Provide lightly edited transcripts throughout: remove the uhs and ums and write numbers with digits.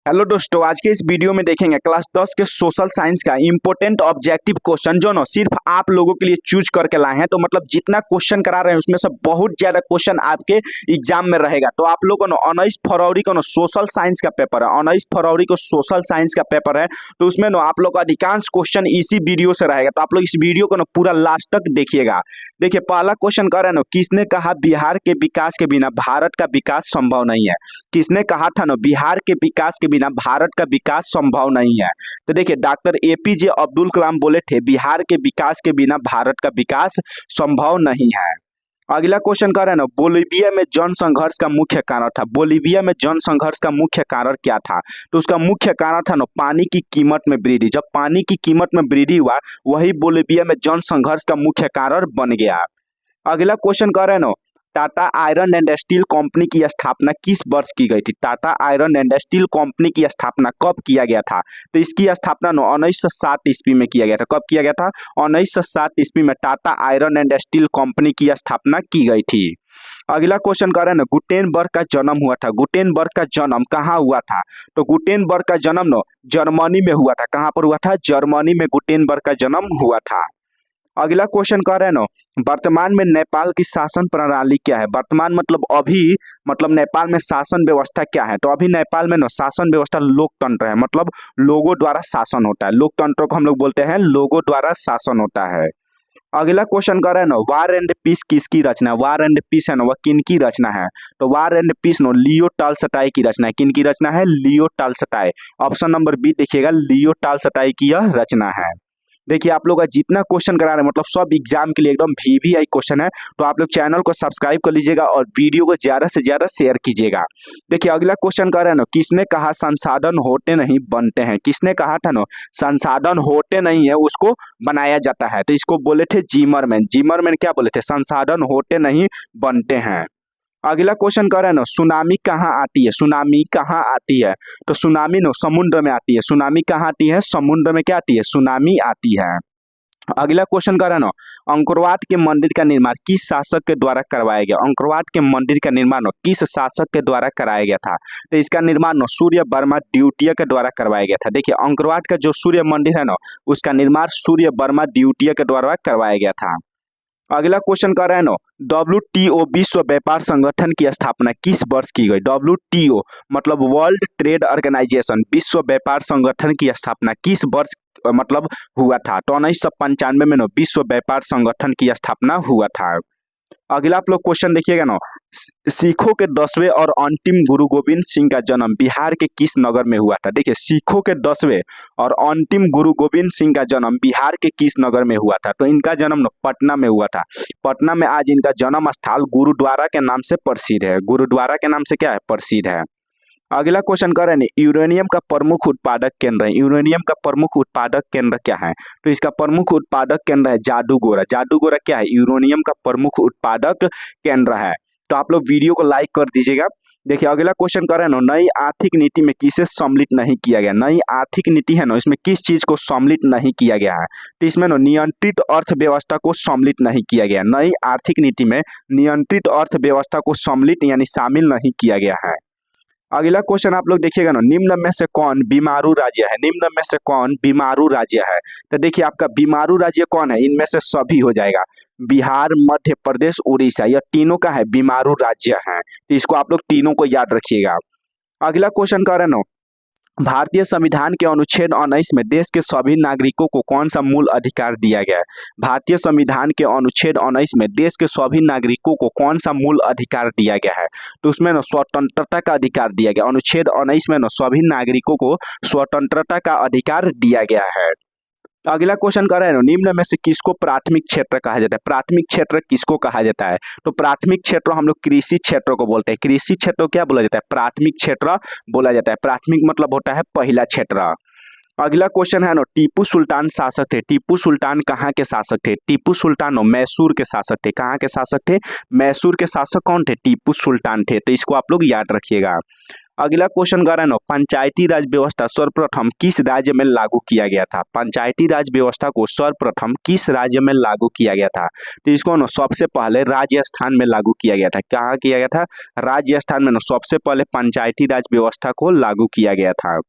Hello दोस्तों, आज के इस वीडियो में देखेंगे क्लास 10 के सोशल साइंस का इंपॉर्टेंट ऑब्जेक्टिव क्वेश्चन जो ना सिर्फ आप लोगों के लिए चूज करके लाए हैं। तो मतलब जितना क्वेश्चन करा रहे हैं उसमें से बहुत ज्यादा क्वेश्चन आपके एग्जाम में रहेगा। तो आप लोगों को 19 फरवरी को ना सोशल साइंस का पेपर है, 19 फरवरी को सोशल साइंस का पेपर है। तो उसमें ना आप लोग का अधिकांश क्वेश्चन इसी वीडियो से रहेगा। तो आप लोग इस वीडियो को ना पूरा लास्ट तक देखिएगा। देखिए, पहला क्वेश्चन कह रहे हैं ना, किसने कहा बिहार के विकास के बिना भारत का विकास संभव नहीं है। किसने कहा था ना, बिहार के विकास के बिना भारत का विकास संभव नहीं है। तो देखिए, डॉक्टर एपीजे अब्दुल कलाम बोले थे बिहार के विकास के बिना भारत का विकास संभव नहीं है। अगला क्वेश्चन कर रहे हैं ना, बोलीविया में जनसंघर्ष का मुख्य कारण था। बोलीविया में जनसंघर्ष का मुख्य कारण क्या था। तो उसका मुख्य कारण था ना, पानी की कीमत में वृद्धि। जब पानी की कीमत में वृद्धि हुआ, वही बोलीविया में जनसंघर्ष का मुख्य कारण बन गया। अगला क्वेश्चन कर रहे हैं ना, Tata iron and steel company की स्थापना किस वर्ष की गई थी। Tata iron and steel company की स्थापना कब किया गया था। तो इसकी स्थापना 1907 ईस्वी में किया गया था। कब किया गया था? 1907 ईस्वी में Tata iron and steel company की स्थापना की गई थी। अगला क्वेश्चन कर रहे हैं ना, गुटेनबर्ग का जन्म हुआ था। गुटेनबर्ग का जन्म कहाँ हुआ था। तो गुटेनबर्ग का जन्म ना जर्मनी में हुआ था। कहाँ पर हुआ था? जर्मनी में गुटेनबर्ग का जन्म हुआ था। अगला क्वेश्चन कह रहे हैं ना, वर्तमान में नेपाल की शासन प्रणाली क्या है। वर्तमान मतलब अभी, मतलब नेपाल में शासन व्यवस्था क्या है। तो अभी नेपाल में ना शासन व्यवस्था लोकतंत्र है, मतलब लोगों द्वारा शासन होता है। लोकतंत्र को हम लोग बोलते हैं लोगों द्वारा शासन होता है। अगला क्वेश्चन कर रहे हैं ना, वार एंड पीस किसकी रचना है। वार एंड पीस है ना, वह किनकी रचना है। तो वार एंड पीस नो लियो टालस्टॉय की रचना है। किनकी रचना है? लियो टालस्टॉय। ऑप्शन नंबर बी देखिएगा, लियो टालस्टॉय की यह रचना है। देखिए, आप लोग का जितना क्वेश्चन करा रहे हैं मतलब सब एग्जाम के लिए एकदम वीवीआई क्वेश्चन है। तो आप लोग चैनल को सब्सक्राइब कर लीजिएगा और वीडियो को ज्यादा से ज्यादा शेयर कीजिएगा। देखिए, अगला क्वेश्चन कर रहे हैं ना, किसने कहा संसाधन होते नहीं बनते हैं। किसने कहा था ना, संसाधन होते नहीं है उसको बनाया जाता है। तो इसको बोले थे जिमरमैन। जिमरमैन क्या बोले थे? संसाधन होते नहीं बनते हैं। अगला क्वेश्चन कर रहे हैं ना, सुनामी कहाँ आती है। सुनामी कहाँ आती है। तो सुनामी ना समुद्र में आती है। सुनामी कहाँ आती है? समुद्र में क्या आती है? सुनामी आती है। अगला क्वेश्चन कर रहे हैं ना, अंकोरवाट के मंदिर का निर्माण किस शासक के द्वारा करवाया गया। अंकोरवाट के मंदिर का निर्माण किस शासक के द्वारा कराया गया था। तो इसका निर्माण सूर्य वर्मा द्वितीय के द्वारा करवाया गया था। देखिए, अंकोरवाट का जो सूर्य मंदिर है ना, उसका निर्माण सूर्य वर्मा द्वितीय के द्वारा करवाया गया था। अगला क्वेश्चन कर रहे हैं ना, WTO विश्व व्यापार संगठन की स्थापना किस वर्ष की गई। WTO मतलब वर्ल्ड ट्रेड ऑर्गेनाइजेशन, विश्व व्यापार संगठन की स्थापना किस वर्ष मतलब हुआ था। तो 1995 में ना विश्व व्यापार संगठन की स्थापना हुआ था। अगला आप लोग क्वेश्चन देखिएगा ना, सिखों के 10वें और अंतिम गुरु गोविंद सिंह का जन्म बिहार के किस नगर में हुआ था। देखिए, सिखों के 10वें और अंतिम गुरु गोविंद सिंह का जन्म बिहार के किस नगर में हुआ था। तो इनका जन्म ना पटना में हुआ था। पटना में आज इनका जन्म स्थल गुरुद्वारा के नाम से प्रसिद्ध है। गुरुद्वारा के नाम से क्या है? प्रसिद्ध है। अगला क्वेश्चन कर रहे हैं, यूरेनियम का प्रमुख उत्पादक केंद्र है। यूरेनियम का प्रमुख उत्पादक केंद्र क्या है। तो इसका प्रमुख उत्पादक केंद्र है जादूगोरा। जादूगोरा क्या है? यूरेनियम का प्रमुख उत्पादक केंद्र है। तो आप लोग वीडियो को लाइक कर दीजिएगा। देखिए, अगला क्वेश्चन कर रहे हैं ना, नई आर्थिक नीति में किसे सम्मिलित नहीं किया गया। नई आर्थिक नीति है ना, इसमें किस चीज को सम्मिलित नहीं किया गया है। तो इसमें ना नियंत्रित अर्थव्यवस्था को सम्मिलित नहीं किया गया। नई आर्थिक नीति में नियंत्रित अर्थव्यवस्था को सम्मिलित यानी शामिल नहीं किया गया है। अगला क्वेश्चन आप लोग देखिएगा ना, निम्न में से कौन बीमारू राज्य है। निम्न में से कौन बीमारू राज्य है। तो देखिए, आपका बीमारू राज्य कौन है? इनमें से सभी हो जाएगा। बिहार, मध्य प्रदेश, उड़ीसा, यह तीनों का है बीमारू राज्य है। तो इसको आप लोग तीनों को याद रखिएगा। अगला क्वेश्चन कर रहे हैं ना, भारतीय संविधान के अनुच्छेद 19 में देश के सभी नागरिकों को कौन सा मूल अधिकार दिया गया है। भारतीय संविधान के अनुच्छेद 19 में देश के सभी नागरिकों को कौन सा मूल अधिकार दिया गया है। तो उसमें ना स्वतंत्रता का अधिकार दिया गया। अनुच्छेद 19 में ना सभी नागरिकों को स्वतंत्रता का अधिकार दिया गया है। अगला क्वेश्चन कर रहे हैं, निम्न में से किसको प्राथमिक क्षेत्र कहा जाता है। प्राथमिक क्षेत्र किसको कहा जाता है। तो प्राथमिक क्षेत्र हम लोग कृषि क्षेत्र को बोलते हैं। कृषि क्षेत्र को क्या बोला जाता है? प्राथमिक क्षेत्र बोला जाता है। प्राथमिक मतलब होता है पहला क्षेत्र। अगला क्वेश्चन है ना, टीपू सुल्तान शासक थे। टीपू सुल्तान कहाँ के शासक थे। टीपू सुल्तान मैसूर के शासक थे। कहाँ के शासक थे? मैसूर के शासक कौन थे? टीपू सुल्तान थे। तो इसको आप लोग याद रखिएगा। अगला क्वेश्चन कर रहे हैं ना, पंचायती राज व्यवस्था सर्वप्रथम किस राज्य में लागू किया गया था? पंचायती राज व्यवस्था को सर्वप्रथम किस राज्य में लागू किया गया था? तो इसको ना सबसे पहले राजस्थान में लागू किया गया था। कहाँ किया गया था? राजस्थान में ना सबसे पहले पंचायती राज व्यवस्था को लागू किया गया था।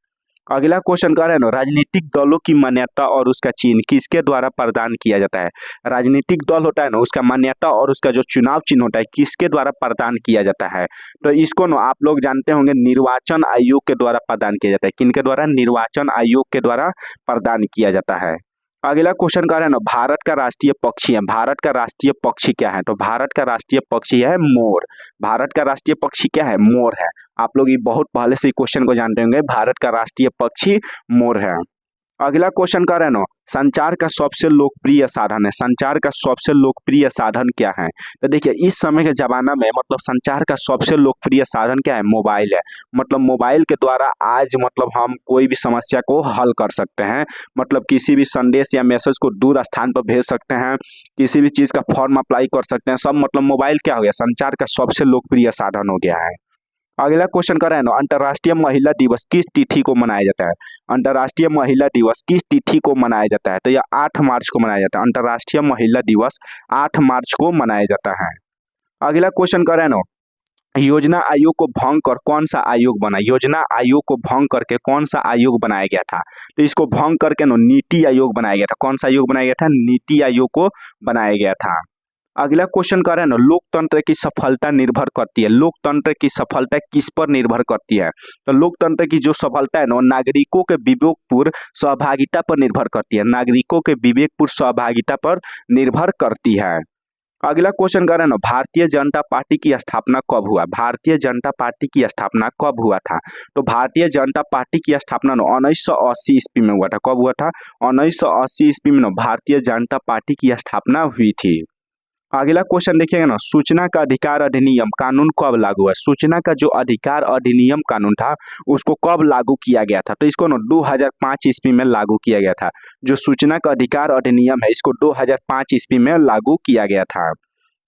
अगला क्वेश्चन कर रहे हैं ना, राजनीतिक दलों की मान्यता और उसका चिन्ह किसके द्वारा प्रदान किया जाता है? राजनीतिक दल होता है ना, उसका मान्यता और उसका जो चुनाव चिन्ह होता है किसके द्वारा प्रदान किया जाता है? तो इसको ना आप लोग जानते होंगे, निर्वाचन आयोग के द्वारा प्रदान किया जाता है। किनके द्वारा? निर्वाचन आयोग के द्वारा प्रदान किया जाता है। अगला क्वेश्चन कर रहे हैं ना, भारत का राष्ट्रीय पक्षी है। भारत का राष्ट्रीय पक्षी क्या है? तो भारत का राष्ट्रीय पक्षी है मोर। भारत का राष्ट्रीय पक्षी क्या है? मोर है। आप लोग ये बहुत पहले से क्वेश्चन को जानते होंगे, भारत का राष्ट्रीय पक्षी मोर है। अगला क्वेश्चन कर रहे हैं ना, संचार का सबसे लोकप्रिय साधन है। संचार का सबसे लोकप्रिय साधन क्या है? तो देखिए, इस समय के जमाना में मतलब संचार का सबसे लोकप्रिय साधन क्या है? मोबाइल है। मतलब मोबाइल के द्वारा आज मतलब हम कोई भी समस्या को हल कर सकते हैं। मतलब किसी भी संदेश या मैसेज को दूर स्थान पर भेज सकते हैं, किसी भी चीज़ का फॉर्म अप्लाई कर सकते हैं, सब मतलब मोबाइल क्या हो गया? संचार का सबसे लोकप्रिय साधन हो गया है। अगला क्वेश्चन कर रहे हैं ना, अंतर्राष्ट्रीय महिला दिवस किस तिथि को मनाया जाता है? अंतर्राष्ट्रीय महिला दिवस किस तिथि को मनाया जाता है? तो यह 8 मार्च को मनाया जाता है। अंतर्राष्ट्रीय महिला दिवस 8 मार्च को मनाया जाता है। अगला क्वेश्चन कर रहे हैं ना, योजना आयोग को भंग कर कौन सा आयोग बना? योजना आयोग को भंग करके कौन सा आयोग बनाया गया था? तो इसको भंग करके ना नीति आयोग बनाया गया था। कौन सा आयोग बनाया गया था? नीति आयोग को बनाया गया था। अगला क्वेश्चन कर रहे हैं ना, लोकतंत्र की सफलता निर्भर करती है। लोकतंत्र की सफलता किस पर निर्भर करती है? तो लोकतंत्र की जो सफलता है ना, नागरिकों के विवेकपूर्ण सहभागिता पर निर्भर करती है। नागरिकों के विवेकपूर्ण सहभागिता पर निर्भर करती है। अगला क्वेश्चन कर रहे हैं ना, भारतीय जनता पार्टी की स्थापना कब हुआ? भारतीय जनता पार्टी की स्थापना कब हुआ था? तो भारतीय जनता पार्टी की स्थापना 1980 ईस्वी में हुआ था। कब हुआ था? 1980 ईस्वी में भारतीय जनता पार्टी की स्थापना हुई थी। अगला क्वेश्चन देखिएगा ना, सूचना का अधिकार अधिनियम कानून कब लागू है? सूचना का जो अधिकार अधिनियम कानून था उसको कब लागू किया गया था? तो इसको ना 2005 ईस्वी में लागू किया गया था। जो सूचना का अधिकार अधिनियम है इसको 2005 ईस्वी में लागू किया गया था।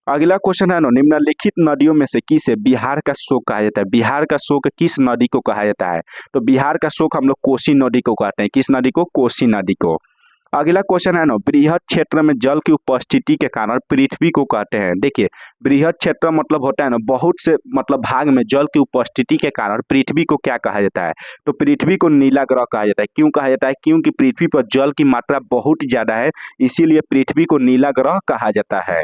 अगला क्वेश्चन है ना, निम्नलिखित नदियों में से किसे बिहार का शोक कहा जाता है? बिहार का शोक किस नदी को कहा जाता है? तो बिहार का शोक हम लोग कोसी नदी को कहते हैं। किस नदी को? कोसी नदी को। अगला क्वेश्चन है ना, बृहद क्षेत्र में जल की उपस्थिति के कारण पृथ्वी को कहते हैं। देखिए, बृहद क्षेत्र मतलब होता है ना बहुत से मतलब भाग में जल की उपस्थिति के कारण पृथ्वी को क्या कहा जाता है? तो पृथ्वी को नीला ग्रह कहा जाता है। क्यों कहा जाता है? क्योंकि पृथ्वी पर जल की मात्रा बहुत ज्यादा है, इसीलिए पृथ्वी को नीला ग्रह कहा जाता है।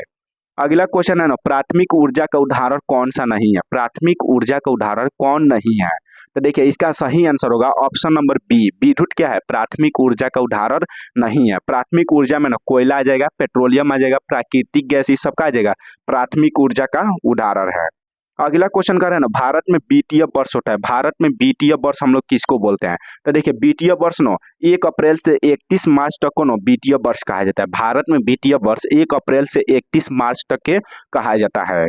अगला क्वेश्चन है ना, प्राथमिक ऊर्जा का उदाहरण कौन सा नहीं है? प्राथमिक ऊर्जा का उदाहरण कौन नहीं है? तो देखिए, इसका सही आंसर होगा ऑप्शन नंबर बी, विद्युत क्या है? प्राथमिक ऊर्जा का उदाहरण नहीं है। प्राथमिक ऊर्जा में ना कोयला आ जाएगा, पेट्रोलियम आ जाएगा, प्राकृतिक गैस, ये सब का आ जाएगा, प्राथमिक ऊर्जा का उदाहरण है। अगला क्वेश्चन कर रहे हैं ना, भारत में वित्तीय वर्ष होता है। भारत में वित्तीय वर्ष हम लोग किसको बोलते हैं? तो देखिए, वित्तीय वर्ष नो 1 अप्रैल से 31 मार्च तक को नो वित्तीय वर्ष कहा जाता है। भारत में वित्तीय वर्ष 1 अप्रैल से 31 मार्च तक के कहा जाता है।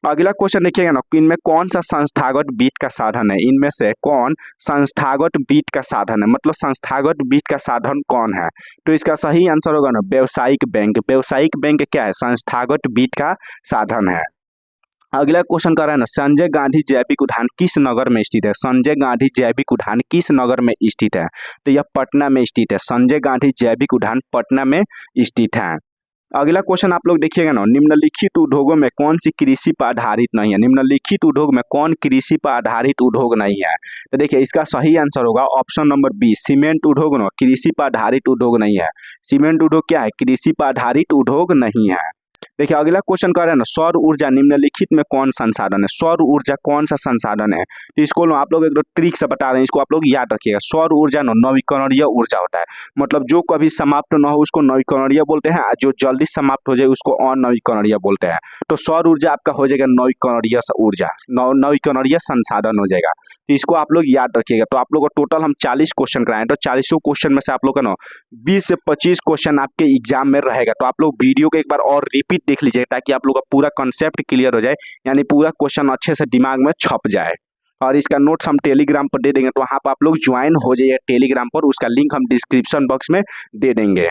अगला क्वेश्चन देखिएगा ना, इनमें कौन सा संस्थागत वित्त का साधन है? इनमें से कौन संस्थागत वित्त का साधन है? मतलब संस्थागत वित्त का साधन कौन है? तो इसका सही आंसर होगा ना व्यावसायिक बैंक। व्यावसायिक बैंक क्या है? संस्थागत वित्त का साधन है। अगला क्वेश्चन कर रहा है ना, संजय गांधी जैविक उद्यान किस नगर में स्थित है? संजय गांधी जैविक उद्यान किस नगर में स्थित है? तो यह पटना में स्थित है। संजय गांधी जैविक उद्यान पटना में स्थित है। अगला क्वेश्चन आप लोग देखिएगा ना, निम्नलिखित उद्योगों में कौन सी कृषि पर आधारित नहीं है? निम्नलिखित उद्योग में कौन कृषि पर आधारित उद्योग नहीं है? तो देखिए, इसका सही आंसर होगा ऑप्शन नंबर बी, सीमेंट उद्योग ना कृषि पर आधारित उद्योग नहीं है। सीमेंट उद्योग क्या है? कृषि पर आधारित उद्योग नहीं है। देखिए, अगला क्वेश्चन कर रहे हैं ना, सौर ऊर्जा निम्नलिखित में कौन संसाधन है? सौर ऊर्जा कौन सा संसाधन है? तो इसको आप लोग एक ट्रिक से बता रहे हैं, इसको आप लोग याद रखिएगा। सौर ऊर्जा नवीकरणीय ऊर्जा होता है। मतलब जो कभी समाप्त न हो उसको नवीकरणीय बोलते हैं, जो जल्दी समाप्त हो जाए उसको अनवीकरणीय बोलते हैं। तो सौर ऊर्जा आपका हो जाएगा नवीकरणीय ऊर्जा, नवीकरणीय संसाधन हो जाएगा। तो इसको आप लोग याद रखिएगा। तो आप लोग को टोटल हम 40 क्वेश्चन कराएं, तो 40 क्वेश्चन में से आप लोग का ना 20 से 25 क्वेश्चन आपके एग्जाम में रहेगा। तो आप लोग वीडियो को एक बार और रिपीट देख लीजिए ताकि आप लोग का पूरा कॉन्सेप्ट क्लियर हो जाए, यानी पूरा क्वेश्चन अच्छे से दिमाग में छप जाए। और इसका नोट्स हम टेलीग्राम पर दे देंगे, तो वहाँ पर आप लोग ज्वाइन हो जाइए टेलीग्राम पर। उसका लिंक हम डिस्क्रिप्शन बॉक्स में दे देंगे।